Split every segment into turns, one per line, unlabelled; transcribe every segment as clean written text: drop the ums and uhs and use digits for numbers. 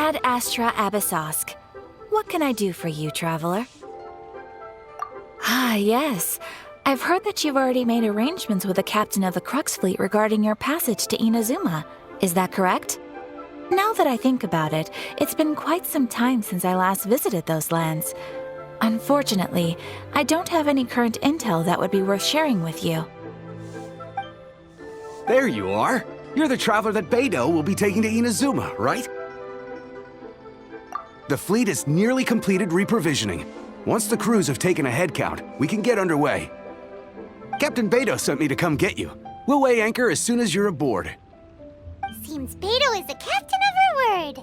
Ad Astra Abyssosk. What can I do for you, traveler? Ah, yes. I've heard that you've already made arrangements with the captain of the Crux fleet regarding your passage to Inazuma. Is that correct? Now that I think about it, it's been quite some time since I last visited those lands. Unfortunately, I don't have any current intel that would be worth sharing with you.
There you are. You're the traveler that Beidou will be taking to Inazuma, right? The fleet is nearly completed reprovisioning. Once the crews have taken a head count, we can get underway. Captain Beidou sent me to come get you. We'll weigh anchor as soon as you're aboard.
Seems Beidou is the captain of her word.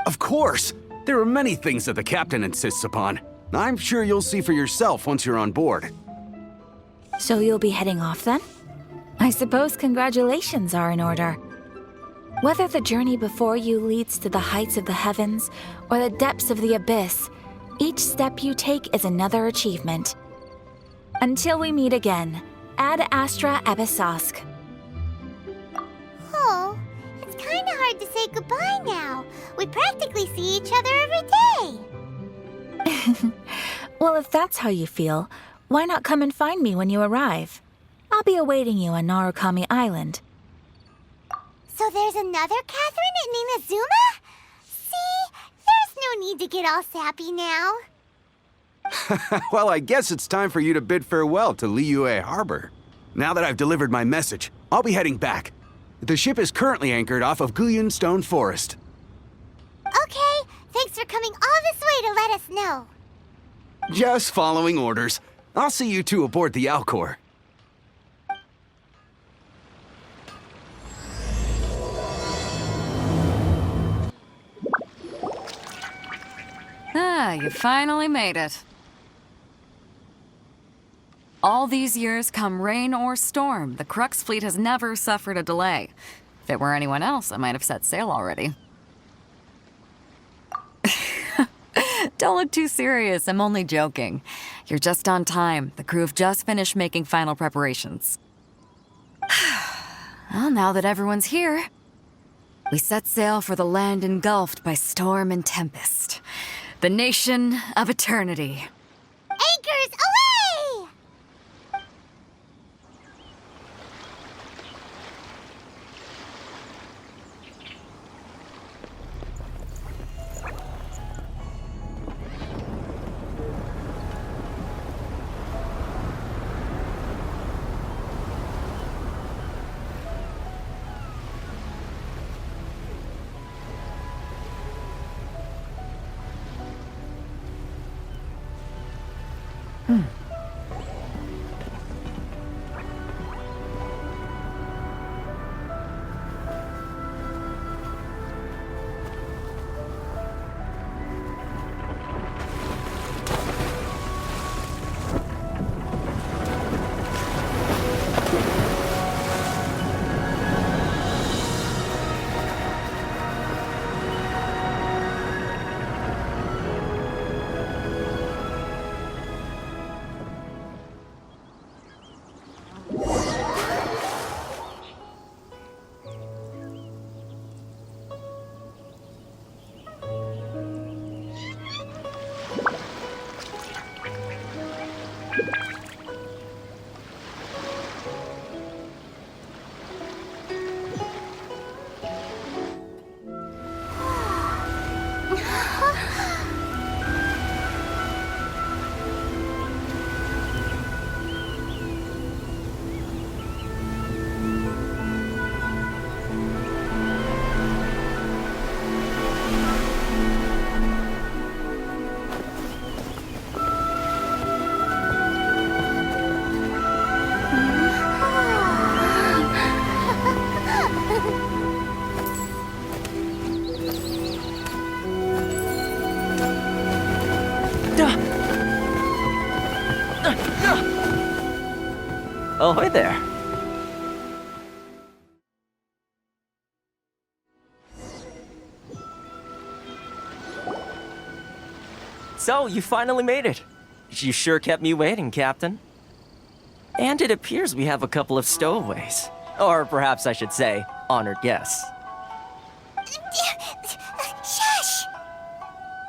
Of course! There are many things that the captain insists upon. I'm sure you'll see for yourself once you're on board.
So you'll be heading off then? I suppose congratulations are in order. Whether the journey before you leads to the heights of the heavens or the depths of the abyss, each step you take is another achievement. Until we meet again, Ad Astra Abyssosk.
Oh, it's kinda hard to say goodbye now. We practically see each other every day.
Well, if that's how you feel, why not come and find me when you arrive? I'll be awaiting you on Narukami Island.
So there's another Catherine in Inazuma? See, there's no need to get all sappy now.
Well, I guess it's time for you to bid farewell to Liyue Harbor. Now that I've delivered my message, I'll be heading back. The ship is currently anchored off of Guyun Stone Forest.
Okay, thanks for coming all this way to let us know.
Just following orders. I'll see you two aboard the Alcor.
Ah, you finally made it. All these years, come rain or storm, the Crux fleet has never suffered a delay. If it were anyone else, I might have set sail already. Don't look too serious, I'm only joking. You're just on time. The crew have just finished making final preparations. Well, now that everyone's here, we set sail for the land engulfed by storm and tempest. The nation of eternity.
Anchors away!
Oh, hi there. So, you finally made it. You sure kept me waiting, Captain. And it appears we have a couple of stowaways. Or perhaps I should say, honored guests.
Shut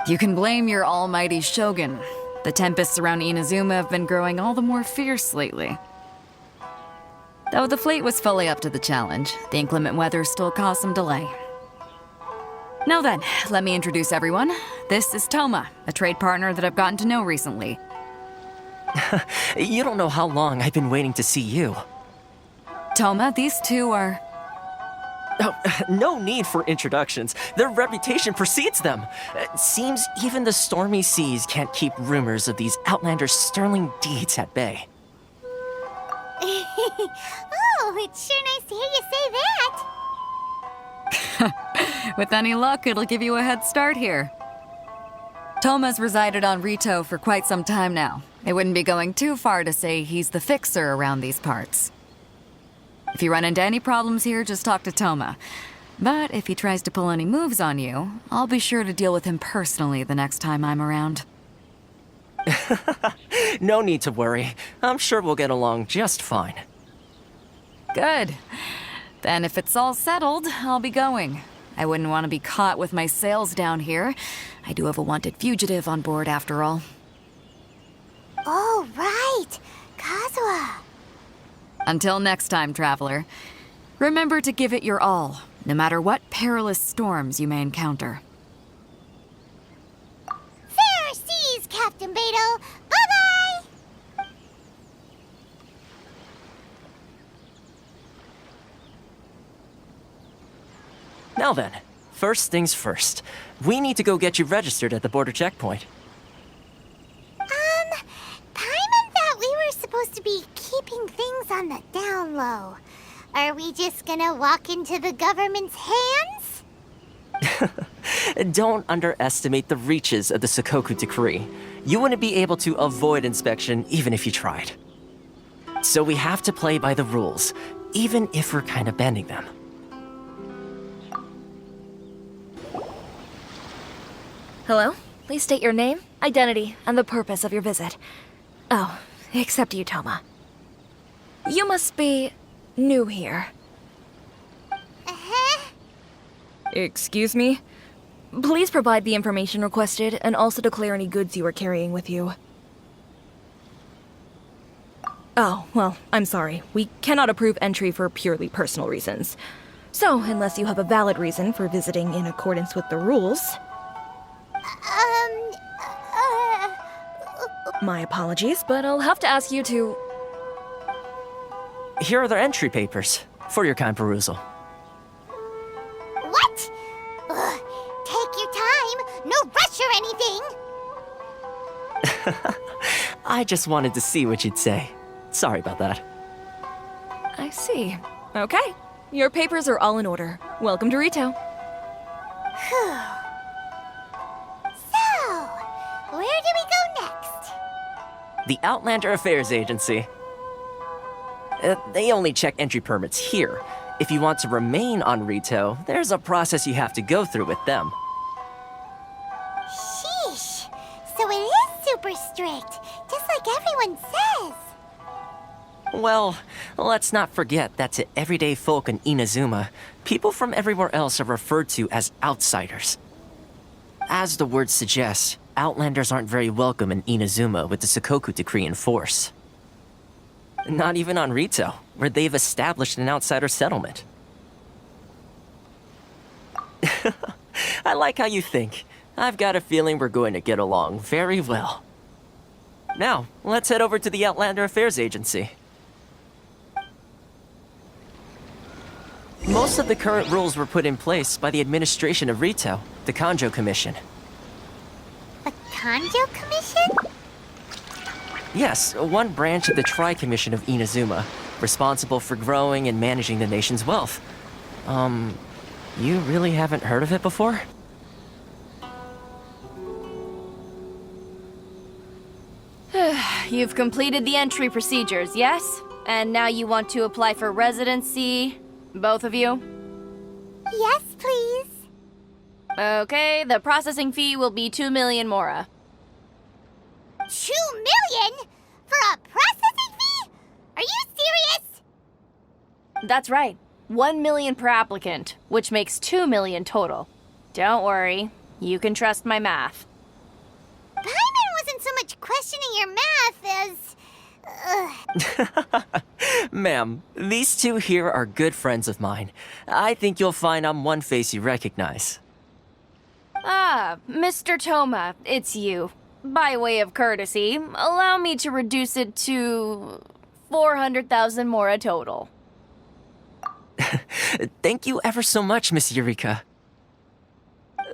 You can blame your almighty shogun. The tempests around Inazuma have been growing all the more fierce lately. Though the fleet was fully up to the challenge, the inclement weather still caused some delay. Now then, let me introduce everyone. This is Toma, a trade partner that I've gotten to know recently.
You don't know how long I've been waiting to see you.
Toma, these two are...
Oh, no need for introductions. Their reputation precedes them. It seems even the stormy seas can't keep rumors of these Outlanders' sterling deeds at bay.
Oh, it's sure nice to hear you say that.
With any luck, it'll give you a head start here. Toma's resided on Rito for quite some time now. It wouldn't be going too far to say he's the fixer around these parts. If you run into any problems here, just talk to Toma. But if he tries to pull any moves on you, I'll be sure to deal with him personally the next time I'm around.
No need to worry. I'm sure we'll get along just fine.
Good. Then if it's all settled, I'll be going. I wouldn't want to be caught with my sails down here. I do have a wanted fugitive on board after all.
Oh, right. Kazuha.
Until next time, traveler. Remember to give it your all, no matter what perilous storms you may encounter.
Fair seas, Captain Beto. Bye-bye.
Now then, first things first. We need to go get you registered at the border checkpoint.
Paimon thought we were supposed to be keeping things on the down low. Are we just gonna walk into the government's hands?
Don't underestimate the reaches of the Sakoku Decree. You wouldn't be able to avoid inspection even if you tried. So we have to play by the rules, even if we're kind of bending them.
Hello? Please state your name, identity, and the purpose of your visit. Oh, except you, Toma. You must be new here.
Uh-huh.
Excuse me? Please provide the information requested and also declare any goods you are carrying with you. Oh, well, I'm sorry. We cannot approve entry for purely personal reasons. So, unless you have a valid reason for visiting in accordance with the rules... My apologies, but I'll have to ask you to...
Here are the entry papers for your kind perusal.
What? Ugh, take your time. No rush or anything.
I just wanted to see what you'd say. Sorry about that.
I see. Okay. Your papers are all in order. Welcome to Rito.
Whew. So, where do we go next?
The Outlander Affairs Agency. They only check entry permits here. If you want to remain on Rito, there's a process you have to go through with them.
Sheesh. So it is super strict, just like everyone says.
Well, let's not forget that to everyday folk in Inazuma, people from everywhere else are referred to as outsiders. As the word suggests, Outlanders aren't very welcome in Inazuma with the Sakoku Decree in force. Not even on Rito, where they've established an outsider settlement. I like how you think. I've got a feeling we're going to get along very well. Now, let's head over to the Outlander Affairs Agency. Most of the current rules were put in place by the administration of Rito, the Kanjo Commission.
The Kanjo Commission?
Yes, one branch of the Tri-Commission of Inazuma, responsible for growing and managing the nation's wealth. You really haven't heard of it before?
You've completed the entry procedures, yes? And now you want to apply for residency? Both of you?
Yes, please.
Okay, the processing fee will be 2 million mora.
2 million? For a processing fee? Are you serious?
That's right. 1 million per applicant, which makes 2 million total. Don't worry, you can trust my math.
much questioning your math as...
Ma'am, these two here are good friends of mine. I think you'll find I'm one face you recognize.
Ah, Mr. Toma, it's you. By way of courtesy, allow me to reduce it to 400,000 mora total.
Thank you ever so much, Miss Eureka.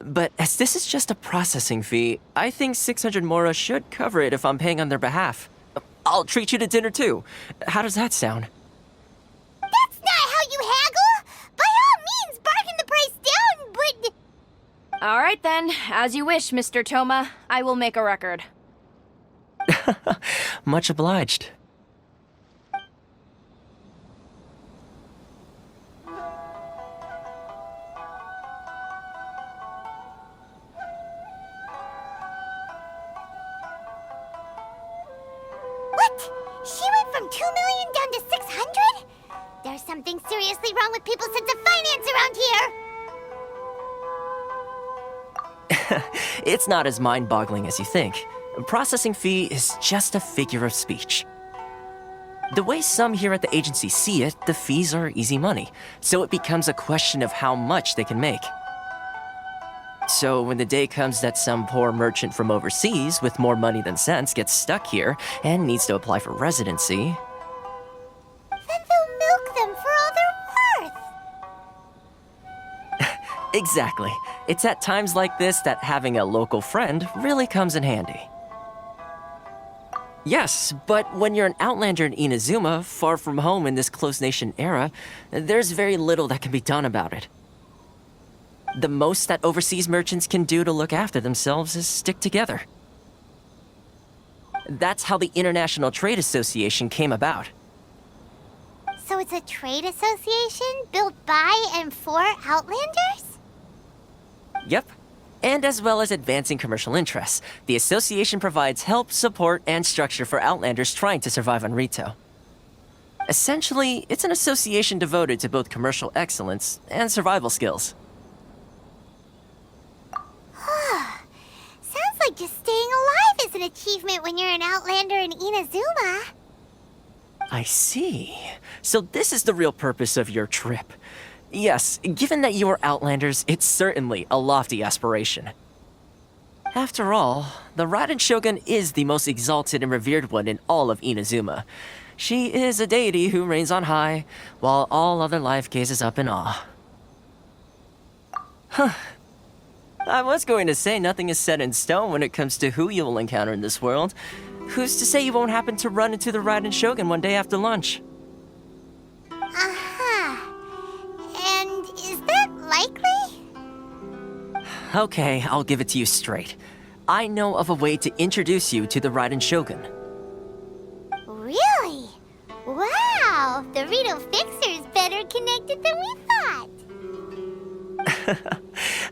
But as this is just a processing fee, I think 600 mora should cover it if I'm paying on their behalf. I'll treat you to dinner too. How does that sound?
That's not how you haggle! By all means, bargain the price down, but...
All right then, as you wish, Mr. Toma. I will make a record.
Much obliged.
What? She went from 2 million down to 600? There's something seriously wrong with people's sense of finance around here!
It's not as mind-boggling as you think. Processing fee is just a figure of speech. The way some here at the agency see it, the fees are easy money, so it becomes a question of how much they can make. So when the day comes that some poor merchant from overseas with more money than sense gets stuck here and needs to apply for residency...
Then they'll milk them for all they're worth!
Exactly. It's at times like this that having a local friend really comes in handy. Yes, but when you're an outlander in Inazuma, far from home in this closed nation era, there's very little that can be done about it. The most that overseas merchants can do to look after themselves is stick together. That's how the International Trade Association came about.
So it's a trade association built by and for Outlanders?
Yep. And as well as advancing commercial interests, the association provides help, support, and structure for Outlanders trying to survive on Rito. Essentially, it's an association devoted to both commercial excellence and survival skills.
Sounds like just staying alive is an achievement when you're an Outlander in Inazuma.
I see. So this is the real purpose of your trip. Yes, given that you are Outlanders, it's certainly a lofty aspiration. After all, the Raiden Shogun is the most exalted and revered one in all of Inazuma. She is a deity who reigns on high, while all other life gazes up in awe. Huh. I was going to say nothing is set in stone when it comes to who you will encounter in this world. Who's to say you won't happen to run into the Raiden Shogun one day after lunch?
And is that likely?
Okay, I'll give it to you straight. I know of a way to introduce you to the Raiden Shogun.
Really? Wow, the Rito Fixer's better connected than we thought.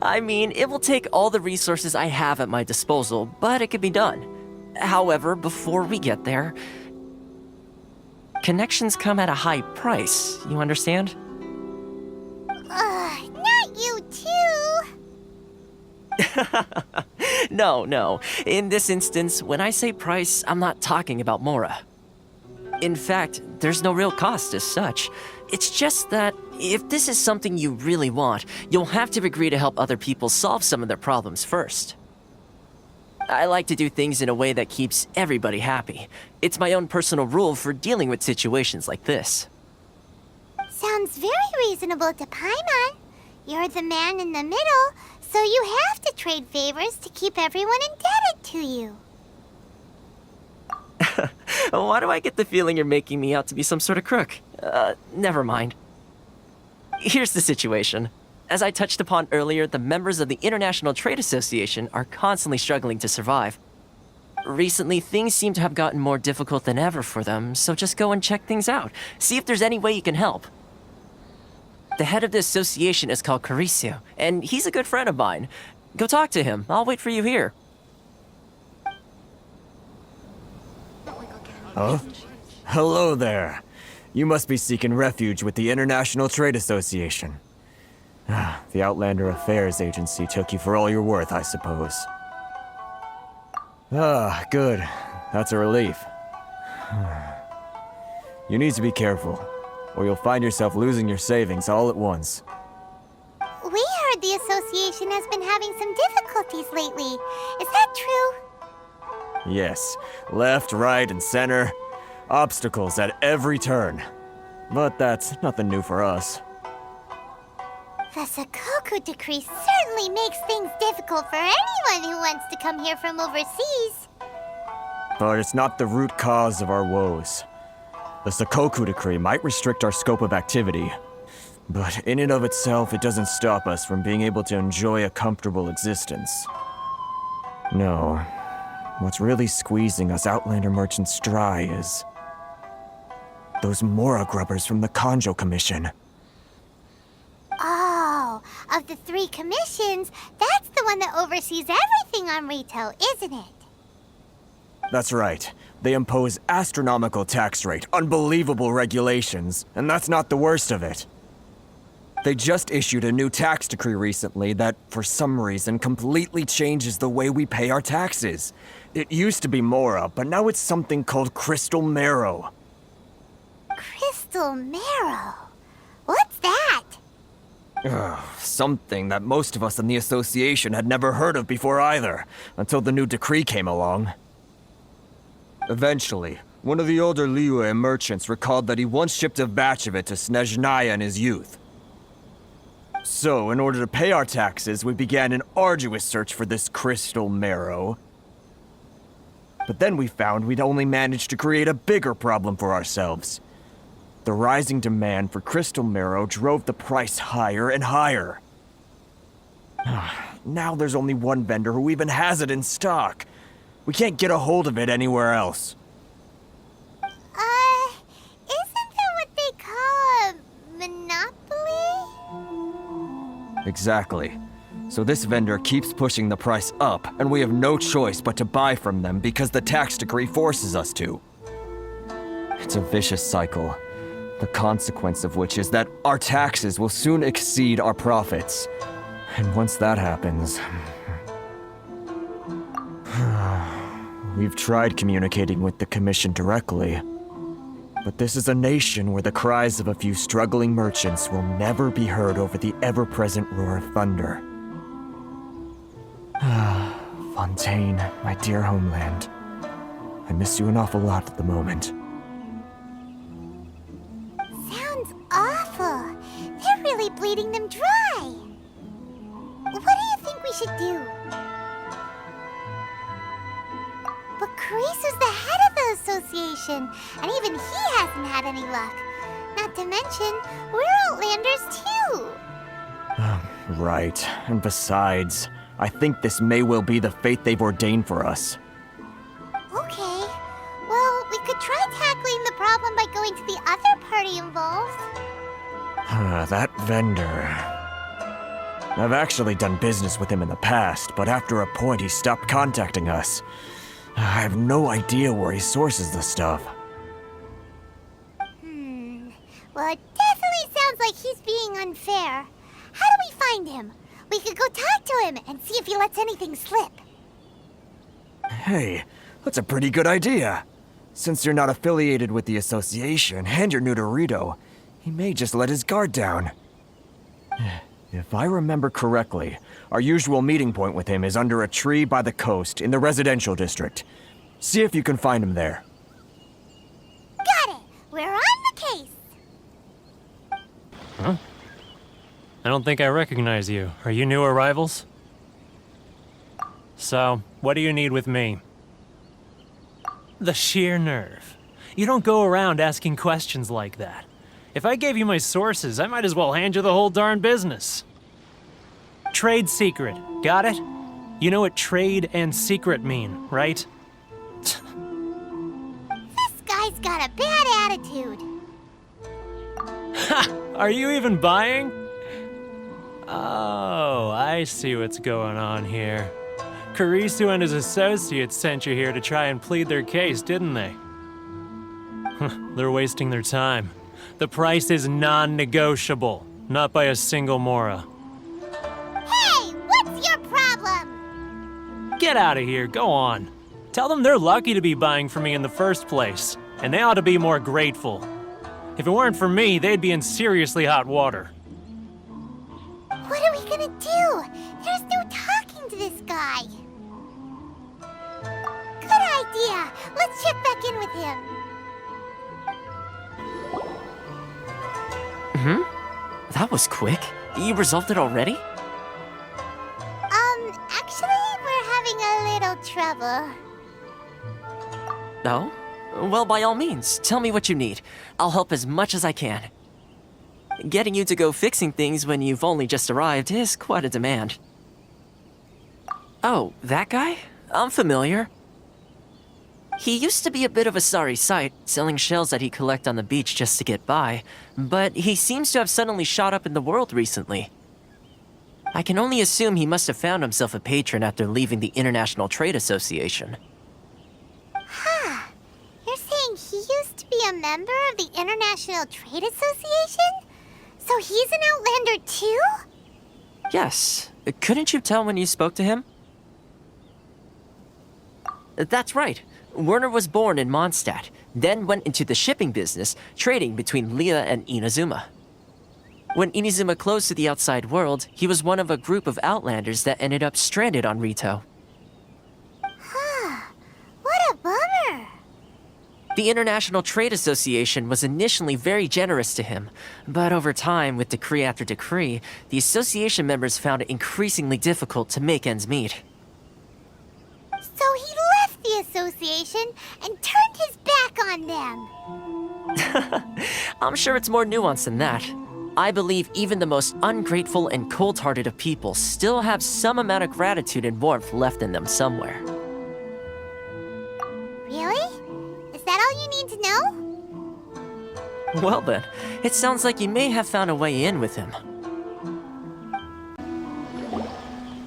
I mean, it will take all the resources I have at my disposal, but it can be done. However, before we get there, connections come at a high price, you understand?
Not you too.
No. In this instance, when I say price, I'm not talking about Mora. In fact, there's no real cost as such. It's just that if this is something you really want, you'll have to agree to help other people solve some of their problems first. I like to do things in a way that keeps everybody happy. It's my own personal rule for dealing with situations like this.
Sounds very reasonable to Paimon. You're the man in the middle, so you have to trade favors to keep everyone indebted to you.
Why do I get the feeling you're making me out to be some sort of crook? Never mind. Here's the situation. As I touched upon earlier, the members of the International Trade Association are constantly struggling to survive. Recently, things seem to have gotten more difficult than ever for them, so just go and check things out. See if there's any way you can help. The head of the association is called Caricio, and he's a good friend of mine. Go talk to him. I'll wait for you here.
Huh? Hello there. You must be seeking refuge with the International Trade Association. The Outlander Affairs Agency took you for all you're worth, I suppose. Ah, good. That's a relief. You need to be careful, or you'll find yourself losing your savings all at once.
We heard the association has been having some difficulties lately. Is that true?
Yes, left, right, and center. Obstacles at every turn. But that's nothing new for us.
The Sakoku decree certainly makes things difficult for anyone who wants to come here from overseas.
But it's not the root cause of our woes. The Sakoku decree might restrict our scope of activity, but in and of itself, it doesn't stop us from being able to enjoy a comfortable existence. No, what's really squeezing us Outlander merchants dry is those Mora grubbers from the Kanjo Commission.
Oh, of the 3 commissions, that's the one that oversees everything on Rito, isn't it?
That's right. They impose astronomical tax rate, unbelievable regulations, and that's not the worst of it. They just issued a new tax decree recently that, for some reason, completely changes the way we pay our taxes. It used to be Mora, but now it's something called Crystal Marrow.
Crystal Marrow? What's that?
Something that most of us in the association had never heard of before either, until the new decree came along. Eventually, one of the older Liyue merchants recalled that he once shipped a batch of it to Snezhnaya in his youth. So, in order to pay our taxes, we began an arduous search for this crystal marrow. But then we found we'd only managed to create a bigger problem for ourselves. The rising demand for crystal marrow drove the price higher and higher. Now there's only one vendor who even has it in stock. We can't get a hold of it anywhere else.
Isn't that what they call a monopoly?
Exactly. So this vendor keeps pushing the price up, and we have no choice but to buy from them because the tax decree forces us to. It's a vicious cycle, the consequence of which is that our taxes will soon exceed our profits. And once that happens... We've tried communicating with the Commission directly, but this is a nation where the cries of a few struggling merchants will never be heard over the ever-present roar of thunder. Fontaine, my dear homeland. I miss you an awful lot at the moment.
Sounds awful. They're really bleeding them dry. What do you think we should do? But Karisa's the head of the association, and even he hasn't had any luck. Not to mention, we're Outlanders too.
Right, and besides, I think this may well be the fate they've ordained for us.
Okay, well, we could try tackling the problem by going to the other party involved.
That vendor... I've actually done business with him in the past, but after a point he stopped contacting us. I have no idea where he sources the stuff.
Well, it definitely sounds like he's being unfair. How do we find him? We could go talk to him and see if he lets anything slip.
Hey, that's a pretty good idea. Since you're not affiliated with the association and you're new to Rito, he may just let his guard down. If I remember correctly, our usual meeting point with him is under a tree by the coast in the residential district. See if you can find him there.
Got it! We're on the case!
Huh? I don't think I recognize you. Are you new arrivals? So, what do you need with me? The sheer nerve. You don't go around asking questions like that. If I gave you my sources, I might as well hand you the whole darn business. Trade secret, got it? You know what trade and secret mean, right?
This guy's got a bad attitude.
Ha! Are you even buying? Oh, I see what's going on here. Kurisu and his associates sent you here to try and plead their case, didn't they? They're wasting their time. The price is non-negotiable, not by a single Mora.
Hey, what's your problem?
Get out of here, go on. Tell them they're lucky to be buying from me in the first place, and they ought to be more grateful. If it weren't for me, they'd be in seriously hot water.
What are we gonna do? There's no talking to this guy. Good idea. Let's check back in with him.
That was quick. You resolved it already?
Actually, we're having a little trouble.
No? Well, by all means, tell me what you need. I'll help as much as I can. Getting you to go fixing things when you've only just arrived is quite a demand. Oh, that guy? I'm familiar. He used to be a bit of a sorry sight, selling shells that he'd collect on the beach just to get by, but he seems to have suddenly shot up in the world recently. I can only assume he must have found himself a patron after leaving the International Trade Association.
You're saying he used to be a member of the International Trade Association? So he's an Outlander too?
Yes. Couldn't you tell when you spoke to him? That's right. Werner was born in Mondstadt, then went into the shipping business, trading between Leah and Inazuma. When Inazuma closed to the outside world, he was one of a group of Outlanders that ended up stranded on Rito.
What a bummer.
The International Trade Association was initially very generous to him, but over time, with decree after decree, the association members found it increasingly difficult to make ends meet.
So he left the association and turned his back on them.
I'm sure it's more nuanced than that. I believe even the most ungrateful and cold-hearted of people still have some amount of gratitude and warmth left in them somewhere.
Really? Is that all you need to know?
Well then, it sounds like you may have found a way in with him.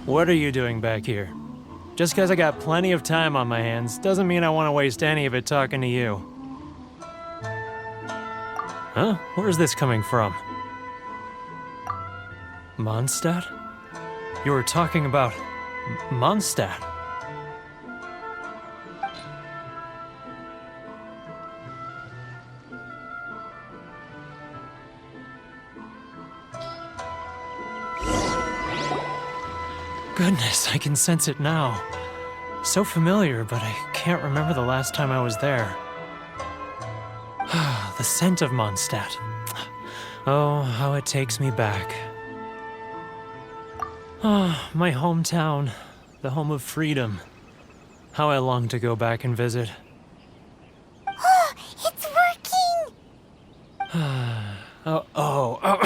What are you doing back here? Just because I got plenty of time on my hands doesn't mean I want to waste any of it talking to you. Huh? Where's this coming from? Mondstadt? You were talking about Mondstadt. Goodness, I can sense it now. So familiar, but I can't remember the last time I was there. The scent of Mondstadt. Oh, how it takes me back. Ah, my hometown, the home of freedom. How I long to go back and visit.
Oh, it's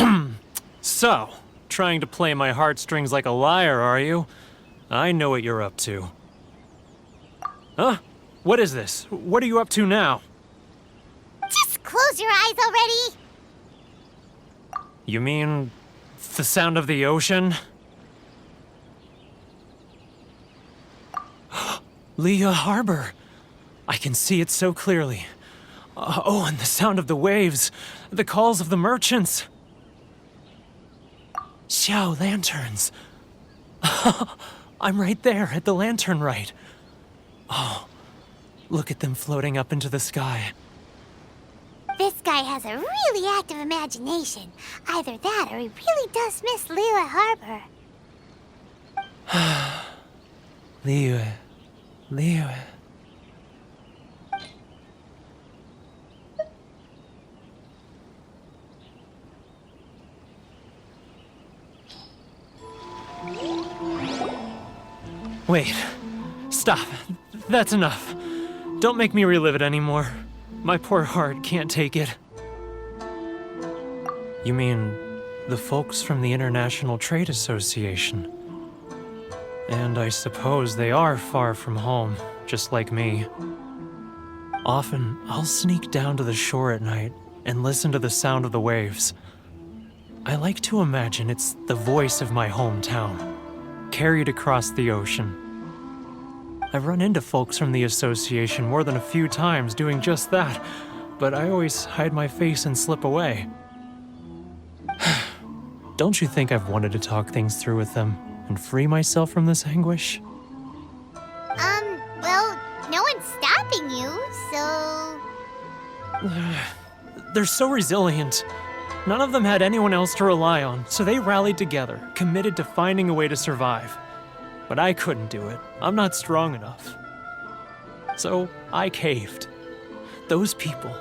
working!
So, trying to play my heartstrings like a liar, are you? I know what you're up to. Huh? What is this? What are you up to now?
Just close your eyes already!
You mean the sound of the ocean? Leah Harbor. I can see it so clearly. Oh, and the sound of the waves. The calls of the merchants. Xiao lanterns. I'm right there at the lantern right. Oh, look at them floating up into the sky.
This guy has a really active imagination. Either that or he really does miss Liyue Harbor.
Liyue. Liyue. Wait. Stop. That's enough. Don't make me relive it anymore. My poor heart can't take it. You mean the folks from the International Trade Association? And I suppose they are far from home, just like me. Often, I'll sneak down to the shore at night and listen to the sound of the waves. I like to imagine it's the voice of my hometown, carried across the ocean. I've run into folks from the association more than a few times doing just that, but I always hide my face and slip away. Don't you think I've wanted to talk things through with them and free myself from this anguish?
Well, no
They're so resilient. None of them had anyone else to rely on, so they rallied together, committed to finding a way to survive. But I couldn't do it. I'm not strong enough. So I caved. Those people,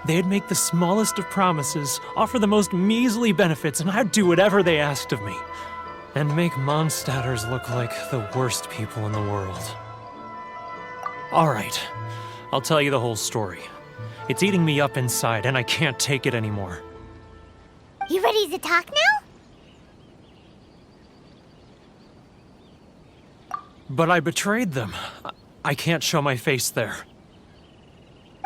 they'd make the smallest of promises, offer the most measly benefits, and I'd do whatever they asked of me. And make Mondstadters look like the worst people in the world. All right, I'll tell you the whole story. It's eating me up inside, and I can't take it anymore.
You ready to talk now?
But I betrayed them. I can't show my face there.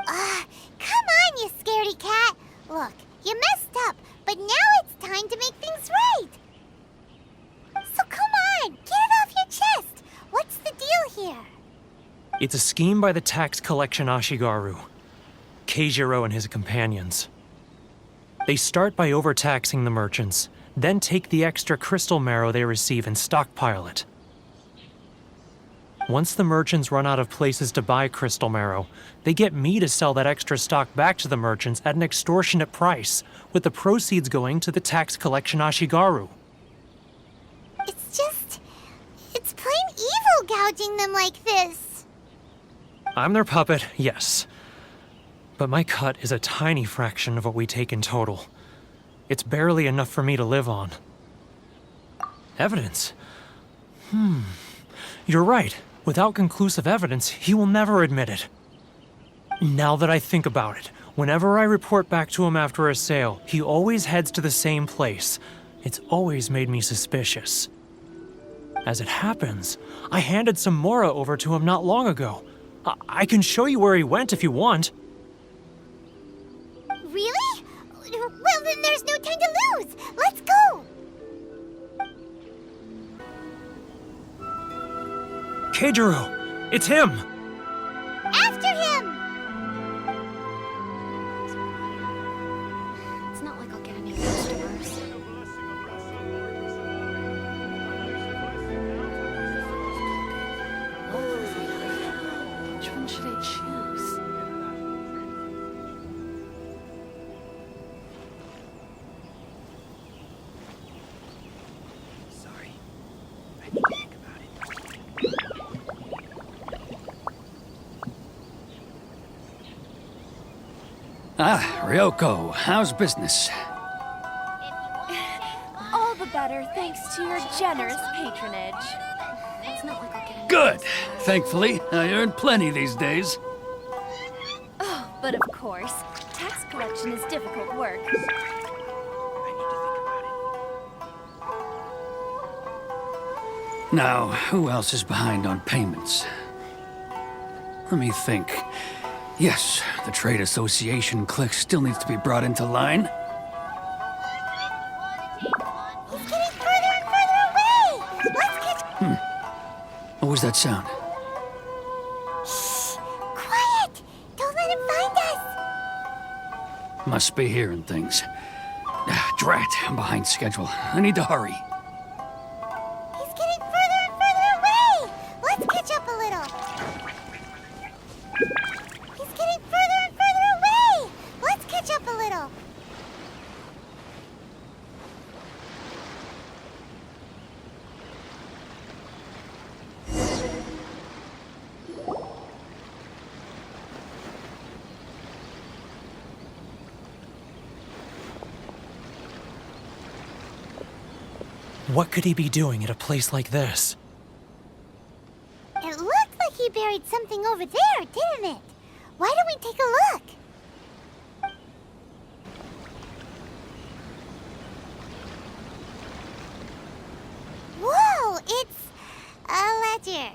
Come on, you scaredy cat. Look, you messed up, but now it's time to make things right. So come on, get it off your chest. What's the deal here?
It's a scheme by the tax collection Ashigaru, Keijiro and his companions. They start by overtaxing the merchants, then take the extra crystal marrow they receive and stockpile it. Once the merchants run out of places to buy crystal marrow, they get me to sell that extra stock back to the merchants at an extortionate price, with the proceeds going to the tax collection Ashigaru.
It's plain evil gouging them like this.
I'm their puppet, yes. But my cut is a tiny fraction of what we take in total. It's barely enough for me to live on. Evidence? You're right. Without conclusive evidence, he will never admit it. Now that I think about it, whenever I report back to him after a sale, he always heads to the same place. It's always made me suspicious. As it happens, I handed some Mora over to him not long ago. I can show you where he went if you want.
Really? Well, then there's no time to lose. Let's go.
Keijiro! It's him!
After him!
It's not like I'll get any customers. Which one should I choose?
Sorry. I need to think about it.
Ryoko, how's business?
All the better thanks to your generous patronage.
It's not like I'll get any
Good. Thankfully, I earn plenty these days.
But of course, tax collection is difficult work.
I need to think about it.
Now, who else is behind on payments? Let me think. Yes, the trade association clique still needs to be brought into line.
He's getting further and further away. Let's catch...
What was that sound?
Shh! Quiet! Don't let him find us.
Must be hearing things. Drat, I'm behind schedule. I need to hurry.
He's getting further and further away. Let's catch up a little. He's getting further and further away. Let's catch up a little.
What could he be doing at a place like this?
It looked like he buried something over there, didn't it? Why don't we take a look? Whoa, it's a ledger.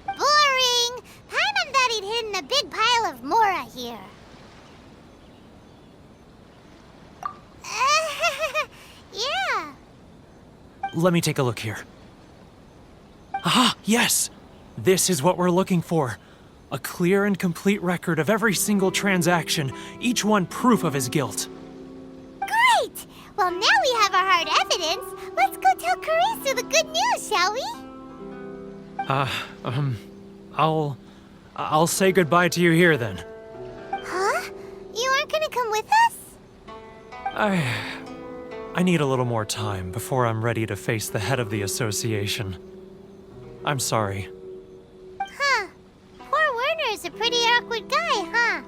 Boring! Paimon thought he'd hidden a big pile of Mora here. Yeah.
Let me take a look here. Aha! Yes! This is what we're looking for. A clear and complete record of every single transaction, each one proof of his guilt.
Great! Well, now we have our hard evidence. Let's go tell Karisu the good news, shall we?
I'll say goodbye to you here then.
gonna come with us?
I need a little more time before I'm ready to face the head of the association. I'm sorry.
Huh. Poor Werner's a pretty awkward guy, huh?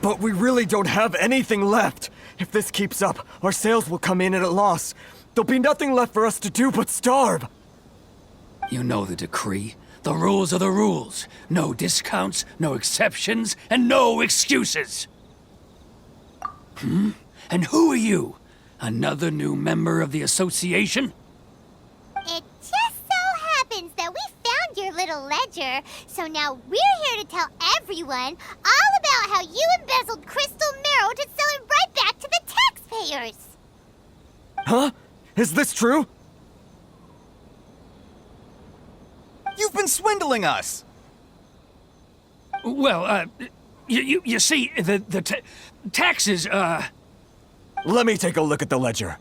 But we really don't have anything left. If this keeps up, our sales will come in at a loss. There'll be nothing left for us to do but starve.
You know the decree. The rules are the rules. No discounts, no exceptions, and no excuses. And who are you? Another new member of the association?
It just so happens that we found your little ledger, so now we're here to tell everyone all about how you embezzled crystal marrow to sell it right back to the taxpayers.
Huh? Is this true?
You've been swindling us!
Well, you see, the taxes,
Let me take a look at the ledger.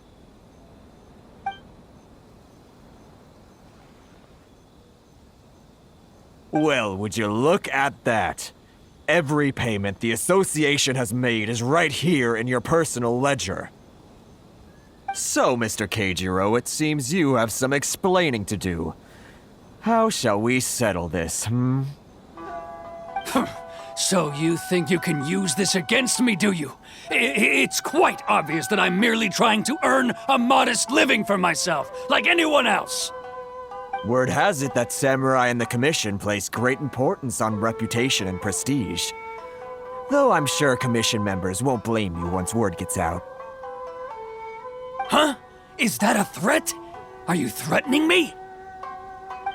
Well, would you look at that? Every payment the association has made is right here in your personal ledger. So, Mr. Keijiro, it seems you have some explaining to do. How shall we settle this,
So you think you can use this against me, do you? It's quite obvious that I'm merely trying to earn a modest living for myself, like anyone else.
Word has it that samurai and the commission place great importance on reputation and prestige. Though I'm sure commission members won't blame you once word gets out.
Huh? Is that a threat? Are you threatening me?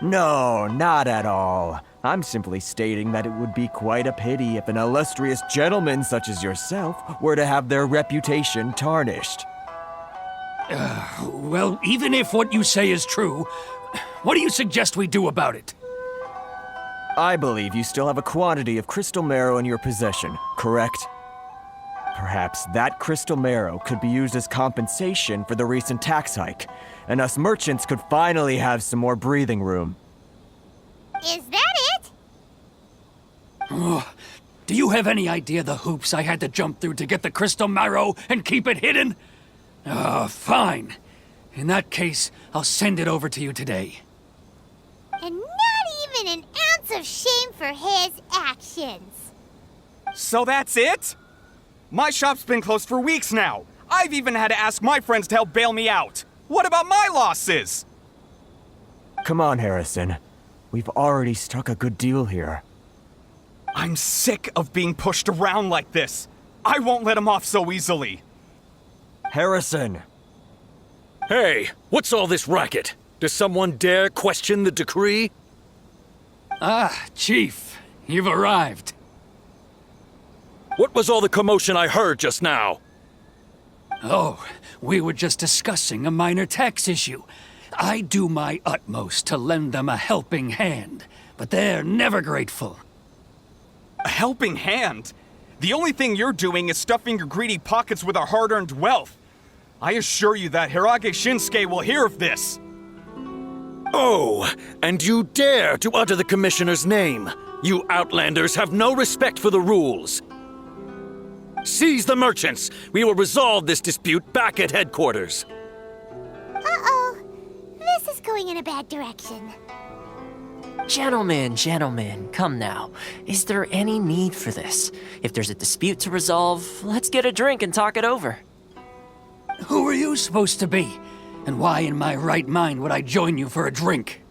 No, not at all. I'm simply stating that it would be quite a pity if an illustrious gentleman such as yourself were to have their reputation tarnished.
Well, even if what you say is true, what do you suggest we do about it?
I believe you still have a quantity of crystal marrow in your possession, correct? Perhaps that crystal marrow could be used as compensation for the recent tax hike, and us merchants could finally have some more breathing room.
Is that it?
Do you have any idea the hoops I had to jump through to get the crystal marrow and keep it hidden? Fine. In that case, I'll send it over to you today.
And not even an ounce of shame for his actions.
So that's it? My shop's been closed for weeks now. I've even had to ask my friends to help bail me out. What about my losses?
Come on, Harrison. We've already struck a good deal here.
I'm sick of being pushed around like this. I won't let him off so easily.
Harrison!
Hey, what's all this racket? Does someone dare question the decree?
Chief, you've arrived.
What was all the commotion I heard just now?
Oh, we were just discussing a minor tax issue. I do my utmost to lend them a helping hand, but they're never grateful.
A helping hand? The only thing you're doing is stuffing your greedy pockets with our hard-earned wealth. I assure you that Hirage Shinsuke will hear of this.
Oh, and you dare to utter the commissioner's name. You outlanders have no respect for the rules. Seize the merchants. We will resolve this dispute back at headquarters.
Uh-oh. This is going in a bad direction.
Gentlemen, come now. Is there any need for this? If there's a dispute to resolve, let's get a drink and talk it over.
Who are you supposed to be? And why in my right mind would I join you for a drink?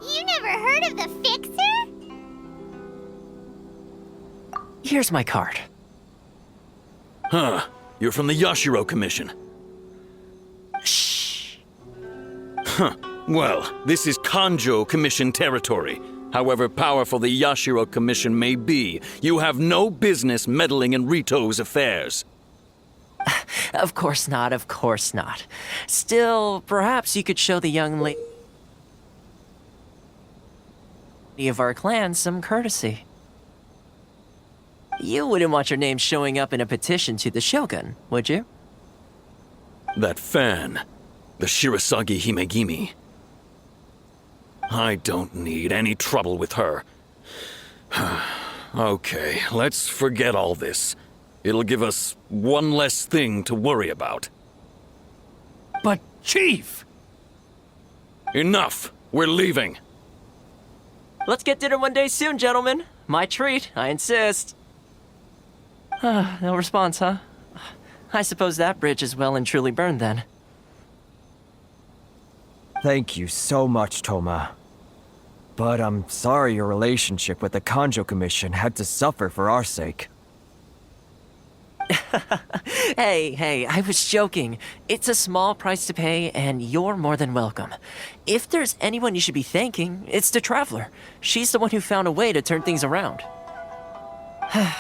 You never heard of the Fixer?
Here's my card.
Huh. You're from the Yashiro Commission.
Shh.
Huh. Well, this is Kanjo Commission territory. However powerful the Yashiro Commission may be, you have no business meddling in Rito's affairs.
Of course not, of course not. Still, perhaps you could show the young lady of our clan some courtesy. You wouldn't want your name showing up in a petition to the Shogun, would you?
That fan, the Shirasagi Himegimi. I don't need any trouble with her. Okay, let's forget all this. It'll give us one less thing to worry about.
But, Chief!
Enough! We're leaving.
Let's get dinner one day soon, gentlemen. My treat, I insist. No response, huh? I suppose that bridge is well and truly burned then.
Thank you so much, Toma. But I'm sorry your relationship with the Kanjo Commission had to suffer for our sake.
Hey, I was joking. It's a small price to pay, and you're more than welcome. If there's anyone you should be thanking, it's the Traveler. She's the one who found a way to turn things around.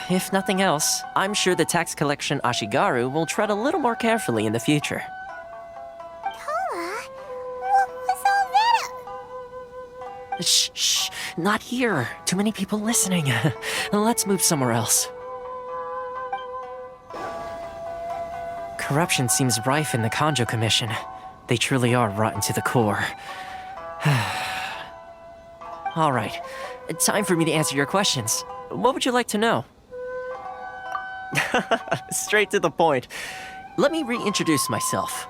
If nothing else, I'm sure the tax collection Ashigaru will tread a little more carefully in the future.
Toma, what was all that?
Shh, not here. Too many people listening. Let's move somewhere else. Corruption seems rife in the Kanjo Commission. They truly are rotten to the core. All right, time for me to answer your questions. What would you like to know? Straight to the point. Let me reintroduce myself.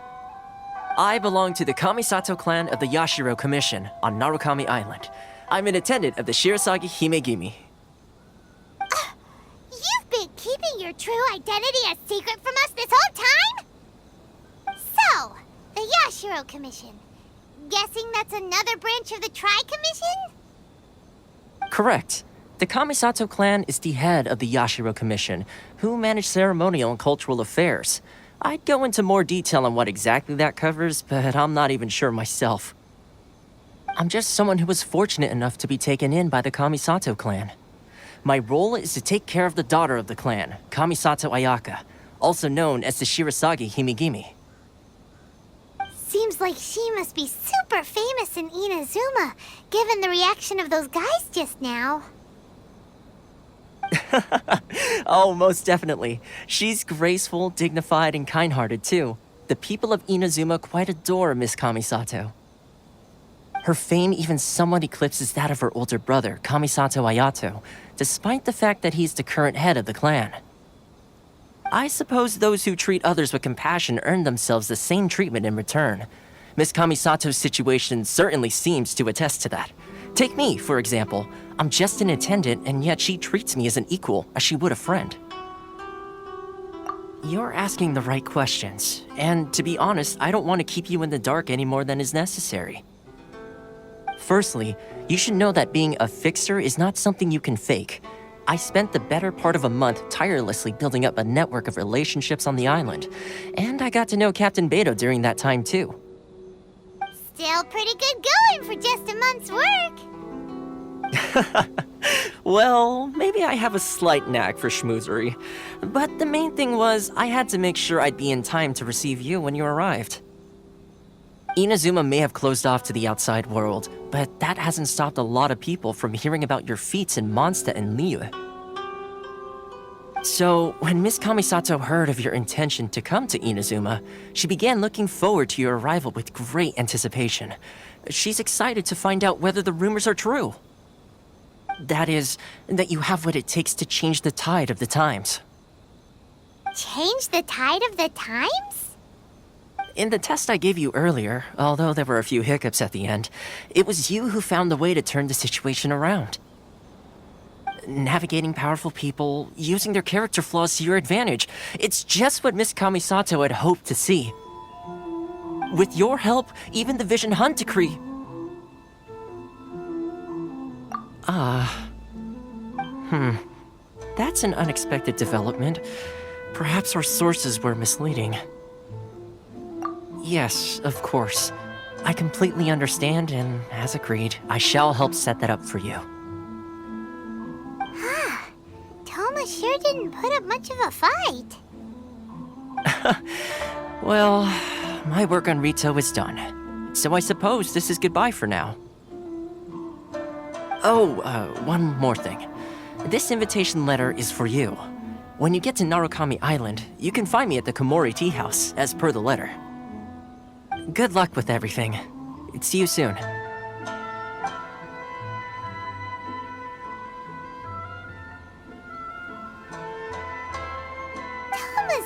I belong to the Kamisato clan of the Yashiro Commission on Narukami Island. I'm an attendant of the Shirasagi Himegimi.
You've been keeping your true identity a secret from us this whole time? So, the Yashiro Commission. Guessing that's another branch of the Tri-Commission?
Correct. The Kamisato clan is the head of the Yashiro Commission, who manage ceremonial and cultural affairs. I'd go into more detail on what exactly that covers, but I'm not even sure myself. I'm just someone who was fortunate enough to be taken in by the Kamisato clan. My role is to take care of the daughter of the clan, Kamisato Ayaka, also known as the Shirasagi Himegimi.
Seems like she must be super famous in Inazuma, given the reaction of those guys just now.
Oh, most definitely. She's graceful, dignified, and kind-hearted, too. The people of Inazuma quite adore Miss Kamisato. Her fame even somewhat eclipses that of her older brother, Kamisato Ayato, despite the fact that he's the current head of the clan. I suppose those who treat others with compassion earn themselves the same treatment in return. Miss Kamisato's situation certainly seems to attest to that. Take me, for example. I'm just an attendant, and yet she treats me as an equal, as she would a friend. You're asking the right questions, and to be honest, I don't want to keep you in the dark any more than is necessary. Firstly, you should know that being a fixer is not something you can fake. I spent the better part of a month tirelessly building up a network of relationships on the island, and I got to know Captain Beto during that time too.
Still pretty good going for just a month's work.
Well, maybe I have a slight knack for schmoozery, but the main thing was I had to make sure I'd be in time to receive you when you arrived. Inazuma may have closed off to the outside world, but that hasn't stopped a lot of people from hearing about your feats in Mondstadt and Liyue. So, when Miss Kamisato heard of your intention to come to Inazuma, she began looking forward to your arrival with great anticipation. She's excited to find out whether the rumors are true. That is, that you have what it takes to change the tide of the times.
Change the tide of the times?
In the test I gave you earlier, although there were a few hiccups at the end, it was you who found the way to turn the situation around. Navigating powerful people, using their character flaws to your advantage. It's just what Miss Kamisato had hoped to see. With your help, even the Vision Hunt decree. That's an unexpected development. Perhaps our sources were misleading. Yes, of course. I completely understand, and as agreed, I shall help set that up for you.
Toma sure didn't put up much of a fight.
Well, my work on Rito is done. So I suppose this is goodbye for now. Oh, one more thing. This invitation letter is for you. When you get to Narukami Island, you can find me at the Komori Tea House, as per the letter. Good luck with everything. See you soon.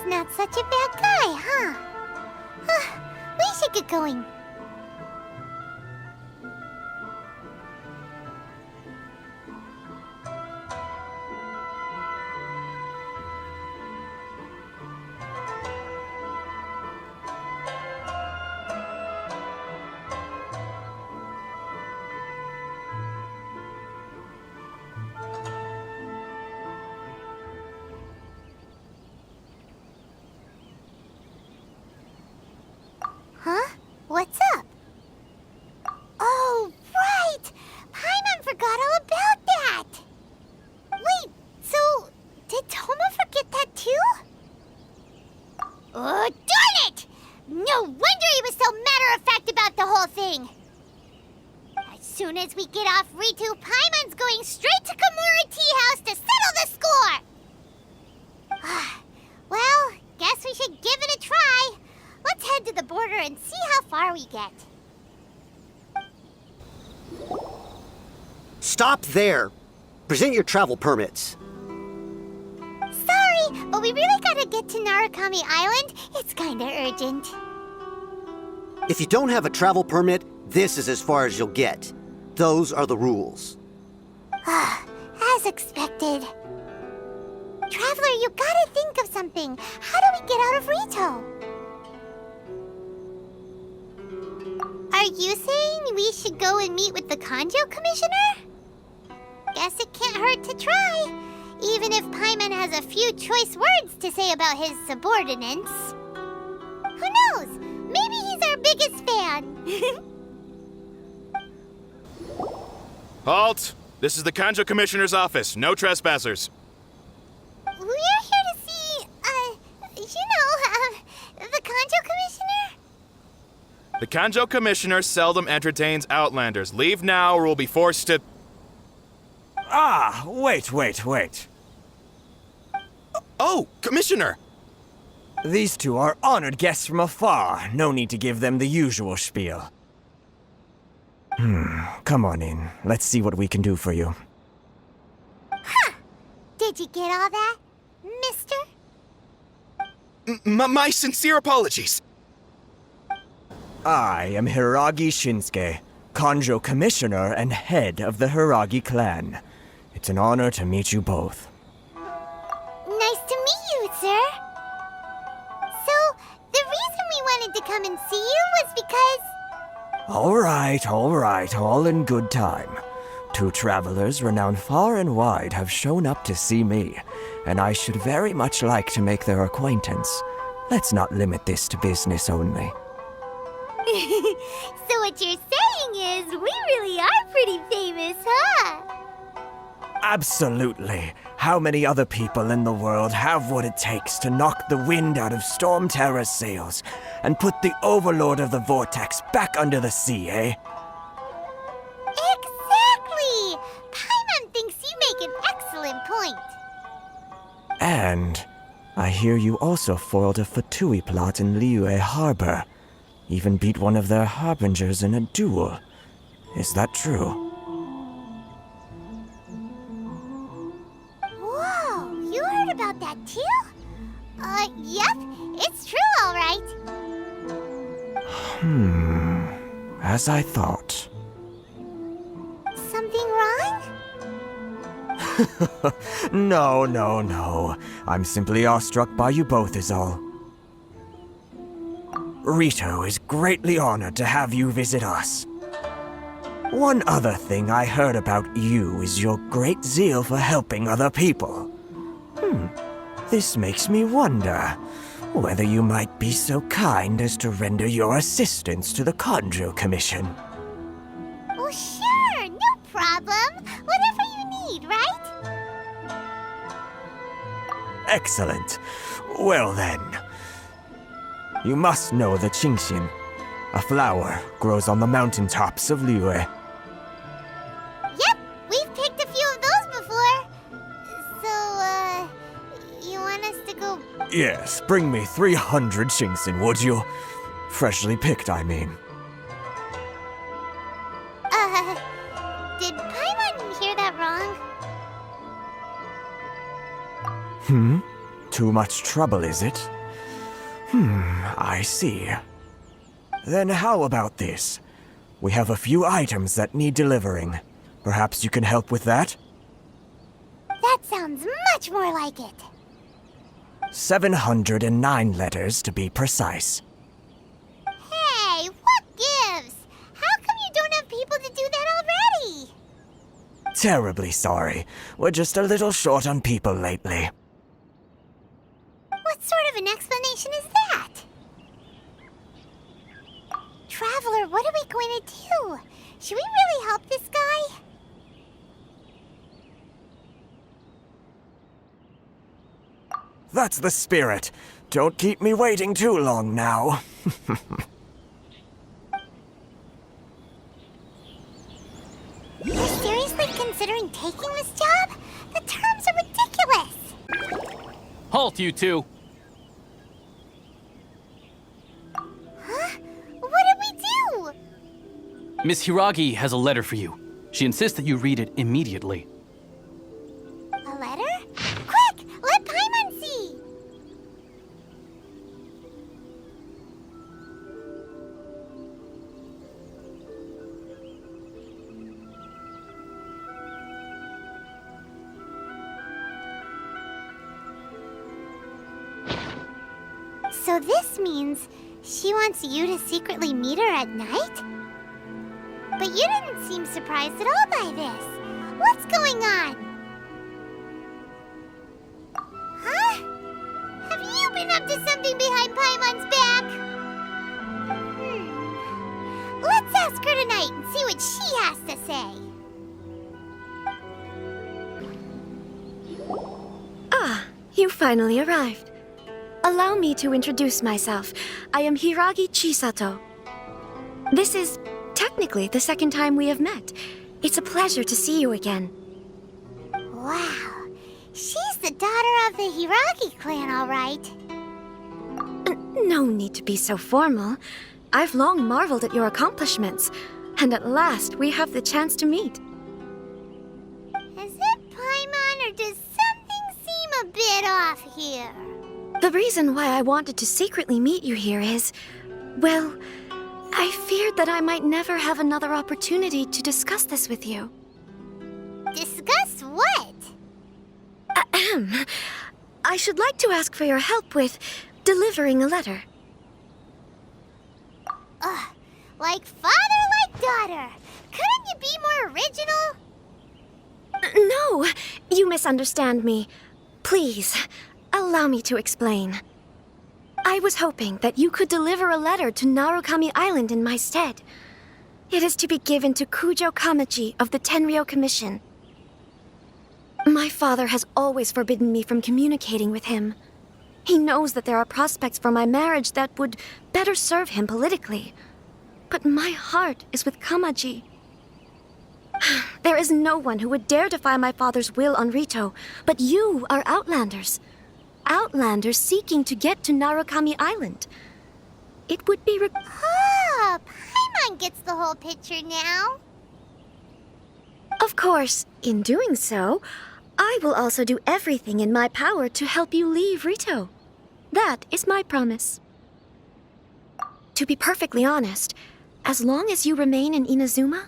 Paimon's not such a bad guy, huh? We should get going. Huh? What's up? Oh, right! Paimon forgot all about that! Wait, so did Toma forget that too? Oh, darn it! No wonder he was so matter-of-fact about the whole thing! As soon as we get off Ritu, Paimon's going straight to Kamura Tea House to settle the score! Well, guess we should give it a try. Let's head to the border and see how far we get.
Stop there! Present your travel permits.
Sorry, but we really gotta get to Narukami Island. It's kinda urgent.
If you don't have a travel permit, this is as far as you'll get. Those are the rules.
As expected. Traveler, you gotta think of something. How do we get out of Rito? Are you saying we should go and meet with the Kanjo Commissioner? Guess it can't hurt to try, even if Paimon has a few choice words to say about his subordinates. Who knows? Maybe he's our biggest fan.
Halt! This is the Kanjo Commissioner's office. No trespassers.
We're here to see, the Kanjo Commissioner?
The Kanjo Commissioner seldom entertains Outlanders. Leave now or we'll be forced to...
Ah, wait.
Oh, Commissioner!
These two are honored guests from afar. No need to give them the usual spiel. Come on in. Let's see what we can do for you.
Huh! Did you get all that, mister?
My sincere apologies.
I am Hiragi Shinsuke, Kanjo Commissioner and head of the Hiragi clan. It's an honor to meet you both.
Nice to meet you, sir. So, the reason we wanted to come and see you was because...
All right, all in good time. Two travelers renowned far and wide have shown up to see me, and I should very much like to make their acquaintance. Let's not limit this to business only.
So what you're saying is, we really are pretty famous, huh?
Absolutely. How many other people in the world have what it takes to knock the wind out of Storm Terror's sails and put the Overlord of the Vortex back under the sea, eh?
Exactly! Paimon thinks you make an excellent point.
And I hear you also foiled a Fatui plot in Liyue Harbor. Even beat one of their harbingers in a duel. Is that true?
Whoa, you heard about that too? Yep, it's true, all right.
As I thought.
Something wrong?
No. I'm simply awestruck by you both is all. Rito is greatly honored to have you visit us. One other thing I heard about you is your great zeal for helping other people. This makes me wonder whether you might be so kind as to render your assistance to the Kanjo Commission.
Oh, sure, no problem. Whatever you need, right?
Excellent. Well then. You must know the GENSHIN. A flower grows on the mountaintops of Liyue.
Yep, we've picked a few of those before. So, you want us to go...
Yes, bring me 300 GENSHIN, would you? Freshly picked, I mean.
Did Paimon hear that wrong?
Too much trouble, is it? I see. Then how about this? We have a few items that need delivering. Perhaps you can help with that?
That sounds much more like it.
709 letters to be precise.
Hey, what gives? How come you don't have people to do that already?
Terribly sorry. We're just a little short on people lately.
What sort of an explanation is that? Traveler, what are we going to do? Should we really help this guy?
That's the spirit. Don't keep me waiting too long now.
You're seriously considering taking this job? The terms are ridiculous!
Halt, you two!
Huh? What did we do?
Miss Hiragi has a letter for you. She insists that you read it immediately.
A letter? Quick! Let Paimon see! So this means she wants you to secretly meet her at night? But you didn't seem surprised at all by this. What's going on? Huh? Have you been up to something behind Paimon's back? Let's ask her tonight and see what she has to say.
Ah, you finally arrived. Allow me to introduce myself. I am Hiragi Chisato. This is technically the second time we have met. It's a pleasure to see you again.
Wow. She's the daughter of the Hiragi clan, all right.
No need to be so formal. I've long marveled at your accomplishments, and at last we have the chance to meet.
Is it Paimon, or does something seem a bit off here?
The reason why I wanted to secretly meet you here is, well, I feared that I might never have another opportunity to discuss this with you.
Discuss what?
Ahem. I should like to ask for your help with delivering a letter.
Like father, like daughter. Couldn't you be more original?
No, you misunderstand me. Please, allow me to explain. I was hoping that you could deliver a letter to Narukami Island in my stead. It is to be given to Kujo Kamaji of the Tenryou Commission. My father has always forbidden me from communicating with him. He knows that there are prospects for my marriage that would better serve him politically. But my heart is with Kamaji. There is no one who would dare defy my father's will on Rito, but you are Outlanders. Outlanders seeking to get to Narukami Island. It would be
Oh, Paimon gets the whole picture now.
Of course, in doing so, I will also do everything in my power to help you leave Rito. That is my promise. To be perfectly honest, as long as you remain in Inazuma,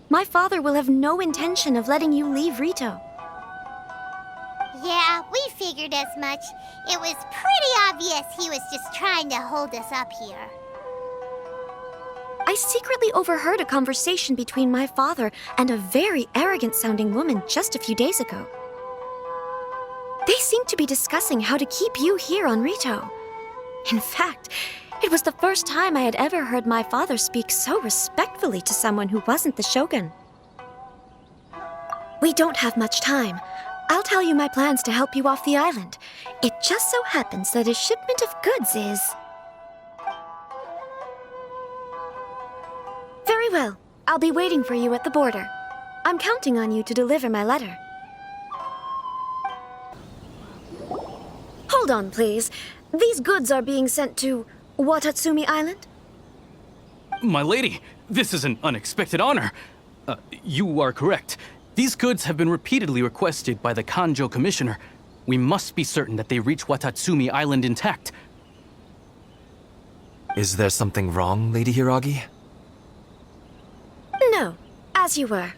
my father will have no intention of letting you leave Rito.
Yeah, we figured as much. It was pretty obvious he was just trying to hold us up here.
I secretly overheard a conversation between my father and a very arrogant-sounding woman just a few days ago. They seemed to be discussing how to keep you here on Rito. In fact, it was the first time I had ever heard my father speak so respectfully to someone who wasn't the shogun. We don't have much time. I'll tell you my plans to help you off the island. It just so happens that a shipment of goods is... Very well. I'll be waiting for you at the border. I'm counting on you to deliver my letter. Hold on, please. These goods are being sent to Watatsumi Island?
My lady, this is an unexpected honor. You are correct. These goods have been repeatedly requested by the Kanjo Commissioner. We must be certain that they reach Watatsumi Island intact.
Is there something wrong, Lady Hiragi?
No, as you were.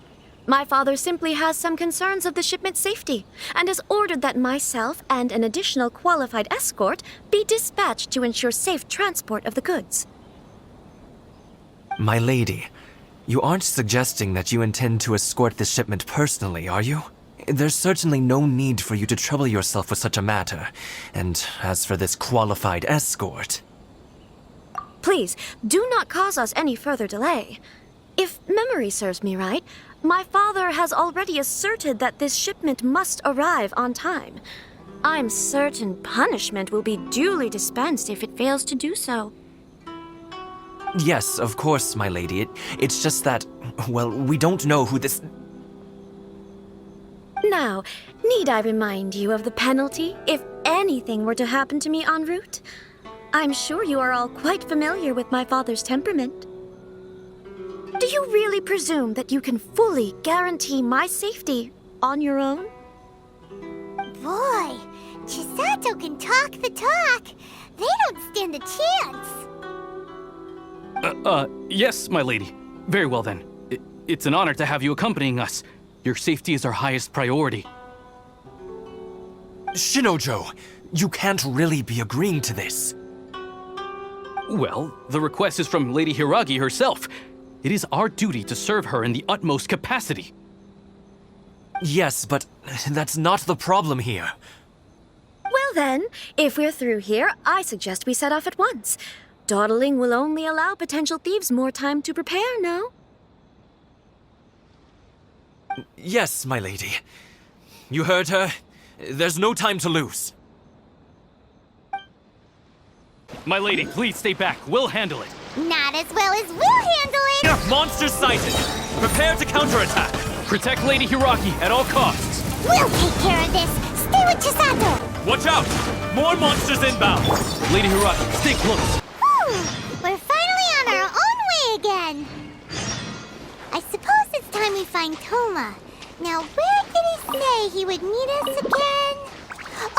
My father simply has some concerns of the shipment's safety, and has ordered that myself and an additional qualified escort be dispatched to ensure safe transport of the goods.
My lady, you aren't suggesting that you intend to escort this shipment personally, are you? There's certainly no need for you to trouble yourself with such a matter. And as for this qualified escort...
Please, do not cause us any further delay. If memory serves me right, my father has already asserted that this shipment must arrive on time. I'm certain punishment will be duly dispensed if it fails to do so.
Yes, of course, my lady. It's just that, well, we don't know who this...
Now, need I remind you of the penalty if anything were to happen to me en route? I'm sure you are all quite familiar with my father's temperament. Do you really presume that you can fully guarantee my safety on your own?
Boy, Chisato can talk the talk. They don't stand a chance.
Yes, my lady. Very well then. It's an honor to have you accompanying us. Your safety is our highest priority.
Shinojo, you can't really be agreeing to this.
Well, the request is from Lady Hiragi herself. It is our duty to serve her in the utmost capacity.
Yes, but that's not the problem here.
Well then, if we're through here, I suggest we set off at once. Dawdling will only allow potential thieves more time to prepare, no?
Yes, my lady. You heard her. There's no time to lose.
My lady, please stay back. We'll handle it.
Not as well as we'll handle it!
Monsters sighted! Prepare to counterattack!
Protect Lady Hiragi at all costs.
We'll take care of this! Stay with Chisato!
Watch out! More monsters inbound!
Lady Hiragi, stay close.
We're finally on our own way again! I suppose it's time we find Toma. Now, where did he say he would meet us again?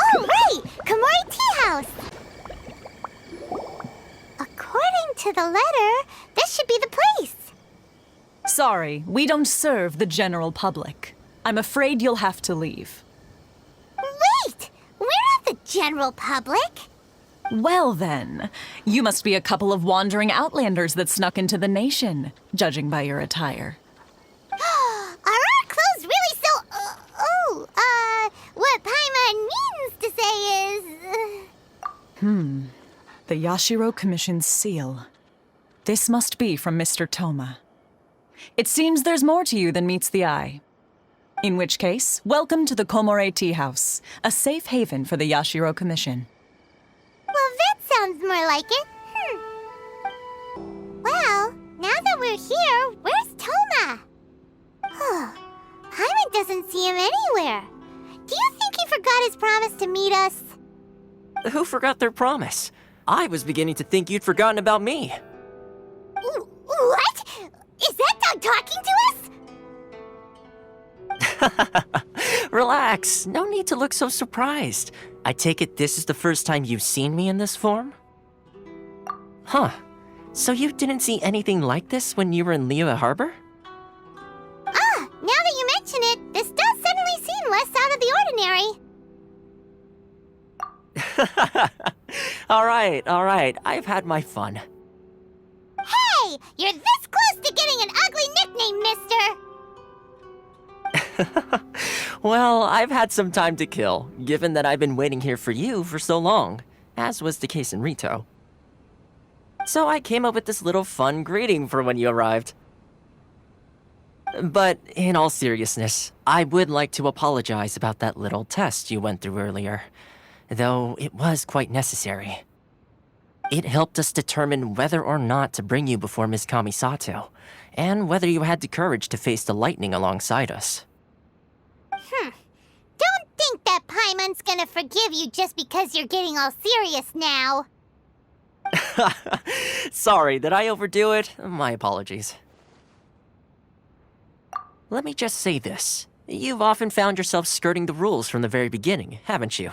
Oh, right! Komori Tea House! According to the letter, this should be the place.
Sorry, we don't serve the general public. I'm afraid you'll have to leave.
Wait! We're not the general public!
Well then, you must be a couple of wandering outlanders that snuck into the nation, judging by your attire.
Are our clothes really so... what Paimon means to say is...
The Yashiro Commission's seal. This must be from Mr. Toma. It seems there's more to you than meets the eye. In which case, welcome to the Komore Tea House, a safe haven for the Yashiro Commission.
Well, that sounds more like it. Well, now that we're here, where's Toma? Paimon doesn't see him anywhere. Do you think he forgot his promise to meet us?
Who forgot their promise? I was beginning to think you'd forgotten about me.
What? Is that dog talking to us?
Relax. No need to look so surprised. I take it this is the first time you've seen me in this form? Huh. So you didn't see anything like this when you were in Liyue Harbor?
Now that you mention it, this does suddenly seem less out of the ordinary.
All right. I've had my fun.
Hey! You're this close to getting an ugly nickname, mister!
Well, I've had some time to kill, given that I've been waiting here for you for so long, as was the case in Rito. So I came up with this little fun greeting for when you arrived. But in all seriousness, I would like to apologize about that little test you went through earlier, though it was quite necessary. It helped us determine whether or not to bring you before Miss Kamisato, and whether you had the courage to face the lightning alongside us.
Don't think that Paimon's gonna forgive you just because you're getting all serious now.
Sorry, did I overdo it? My apologies. Let me just say this. You've often found yourself skirting the rules from the very beginning, haven't you?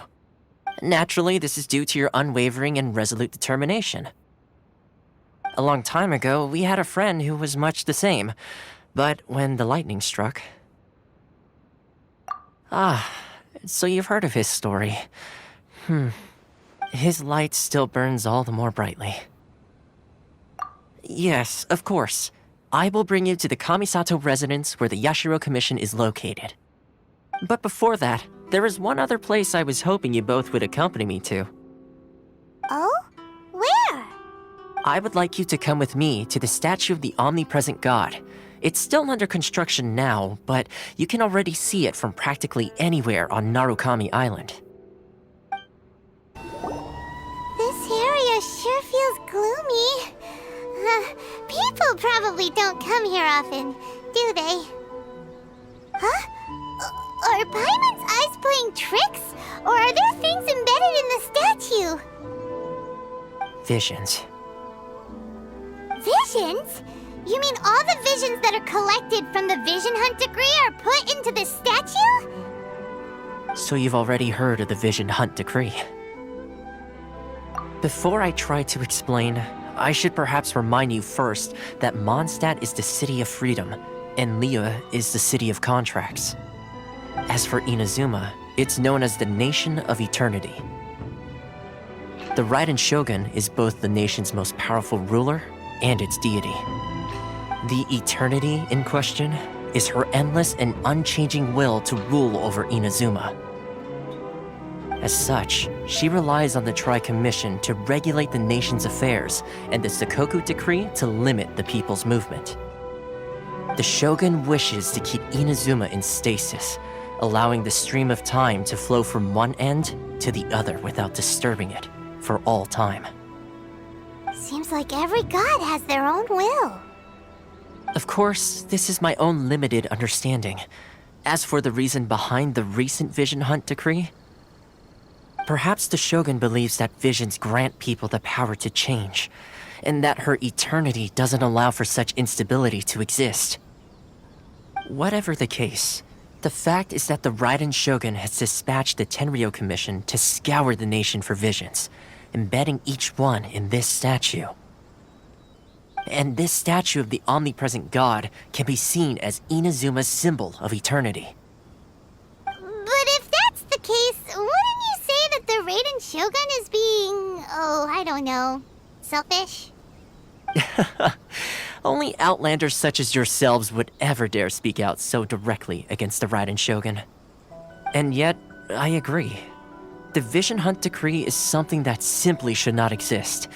Naturally, this is due to your unwavering and resolute determination. A long time ago, we had a friend who was much the same, but when the lightning struck... so you've heard of his story. His light still burns all the more brightly. Yes, of course. I will bring you to the Kamisato residence where the Yashiro Commission is located. But before that, there is one other place I was hoping you both would accompany me to.
Oh? Where?
I would like you to come with me to the statue of the omnipresent god. It's still under construction now, but you can already see it from practically anywhere on Narukami Island.
This area sure feels gloomy. People probably don't come here often, do they? Huh? Are Paimon's eyes playing tricks? Or are there things embedded in the statue?
Visions.
Visions? You mean all the visions that are collected from the Vision Hunt decree are put into the statue?
So you've already heard of the Vision Hunt decree. Before I try to explain, I should perhaps remind you first that Mondstadt is the city of freedom, and Liyue is the city of contracts. As for Inazuma, it's known as the Nation of Eternity. The Raiden Shogun is both the nation's most powerful ruler and its deity. The Eternity in question is her endless and unchanging will to rule over Inazuma. As such, she relies on the Tri-Commission to regulate the nation's affairs and the Sakoku Decree to limit the people's movement. The Shogun wishes to keep Inazuma in stasis, allowing the stream of time to flow from one end to the other without disturbing it for all time.
Seems like every god has their own will.
Of course, this is my own limited understanding. As for the reason behind the recent Vision Hunt decree, perhaps the Shogun believes that visions grant people the power to change, and that her eternity doesn't allow for such instability to exist. Whatever the case, the fact is that the Raiden Shogun has dispatched the Tenryou Commission to scour the nation for visions, embedding each one in this statue. And this statue of the omnipresent god can be seen as Inazuma's symbol of eternity.
But if that's the case, wouldn't you say that the Raiden Shogun is being, I don't know, selfish?
Only outlanders such as yourselves would ever dare speak out so directly against the Raiden Shogun. And yet, I agree. The Vision Hunt decree is something that simply should not exist.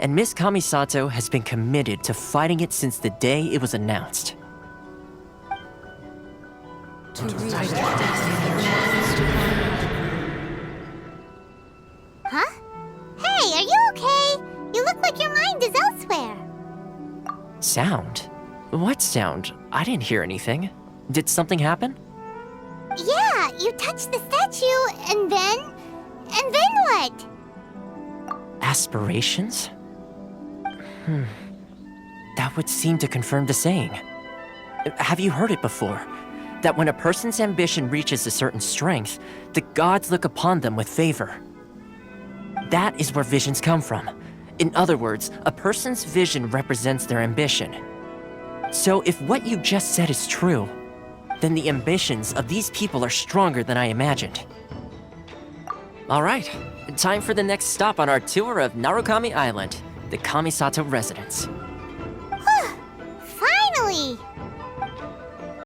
And Miss Kamisato has been committed to fighting it since the day it was announced.
Huh? Hey, are you okay? You look like your mind is elsewhere.
Sound? What sound? I didn't hear anything. Did something happen?
Yeah, you touched the statue, and then what?
Aspirations? That would seem to confirm the saying. Have you heard it before? That when a person's ambition reaches a certain strength, the gods look upon them with favor. That is where visions come from. In other words, a person's vision represents their ambition. So if what you just said is true, then the ambitions of these people are stronger than I imagined. All right, time for the next stop on our tour of Narukami Island, the Kamisato residence.